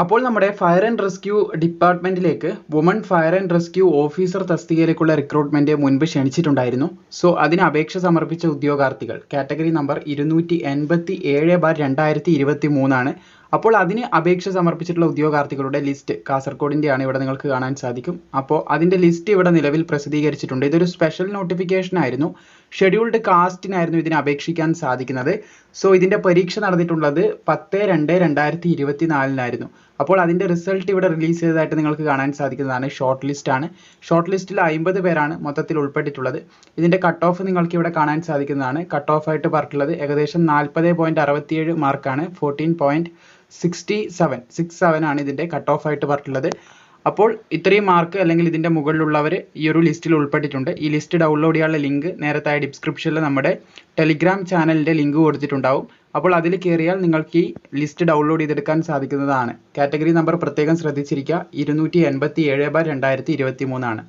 അപ്പോൾ നമ്മുടെ fire and rescue ഡിപ്പാർട്ട്മെന്റിലേക്ക് woman fire and rescue officer തസ്തികയിലേക്കുള്ള റിക്രൂട്ട്മെന്റ് മുൻപ് ക്ഷണിച്ചിട്ടുണ്ടായിരുന്നു. സോ അതിന് അപേക്ഷ സമർപ്പിച്ച ഉദ്യോഗാർത്ഥികൾ കാറ്റഗറി നമ്പർ 287/2023 ആണ്. അപ്പോൾ അതിന് അപേക്ഷ സമർപ്പിച്ചിട്ടുള്ള ഉദ്യോഗാർത്ഥികളുടെ ലിസ്റ്റ് കാസർഗോഡിൻ്റെയാണ് ഇവിടെ നിങ്ങൾക്ക് കാണാൻ സാധിക്കും. അപ്പോൾ അതിൻ്റെ ലിസ്റ്റ് ഇവിടെ നിലവിൽ പ്രസിദ്ധീകരിച്ചിട്ടുണ്ട്. ഇതൊരു സ്പെഷ്യൽ നോട്ടിഫിക്കേഷൻ ആയിരുന്നു. ഷെഡ്യൂൾഡ് കാസ്റ്റിനായിരുന്നു ഇതിന് അപേക്ഷിക്കാൻ സാധിക്കുന്നത്. സോ ഇതിൻ്റെ പരീക്ഷ നടന്നിട്ടുള്ളത് 10/2/2024 അപ്പോൾ അതിൻ്റെ റിസൾട്ട് ഇവിടെ റിലീസ് ചെയ്തതായിട്ട് നിങ്ങൾക്ക് കാണാൻ സാധിക്കുന്നതാണ്. ഷോർട്ട് ലിസ്റ്റ് ആണ്. ഷോർട്ട് ലിസ്റ്റിൽ 50 പേരാണ് മൊത്തത്തിൽ ഉൾപ്പെട്ടിട്ടുള്ളത്. ഇതിൻ്റെ കട്ട് ഓഫ് നിങ്ങൾക്ക് ഇവിടെ കാണാൻ സാധിക്കുന്നതാണ്. കട്ട് ഓഫ് ആയിട്ട് പറഞ്ഞിട്ടുള്ളത് ഏകദേശം 40.67 മാർക്കാണ്. 14.67 ആണ് ഇതിൻ്റെ കട്ട് ഓഫ് ആയിട്ട് പറഞ്ഞിട്ടുള്ളത്. അപ്പോൾ ഇത്രയും മാർക്ക് അല്ലെങ്കിൽ ഇതിൻ്റെ മുകളിലുള്ളവർ ഈ ഒരു ലിസ്റ്റിൽ ഉൾപ്പെട്ടിട്ടുണ്ട്. ഈ ലിസ്റ്റ് ഡൗൺലോഡ് ചെയ്യാനുള്ള ലിങ്ക് നേരത്തെ ഡിസ്ക്രിപ്ഷനിൽ നമ്മുടെ ടെലിഗ്രാം ചാനലിൻ്റെ ലിങ്ക് കൊടുത്തിട്ടുണ്ടാവും. അപ്പോൾ അതിൽ കയറിയാൽ നിങ്ങൾക്ക് ഈ ലിസ്റ്റ് ഡൗൺലോഡ് ചെയ്തെടുക്കാൻ സാധിക്കുന്നതാണ്. കാറ്റഗറി നമ്പർ പ്രത്യേകം ശ്രദ്ധിച്ചിരിക്കുക, 287/2023 ആണ്.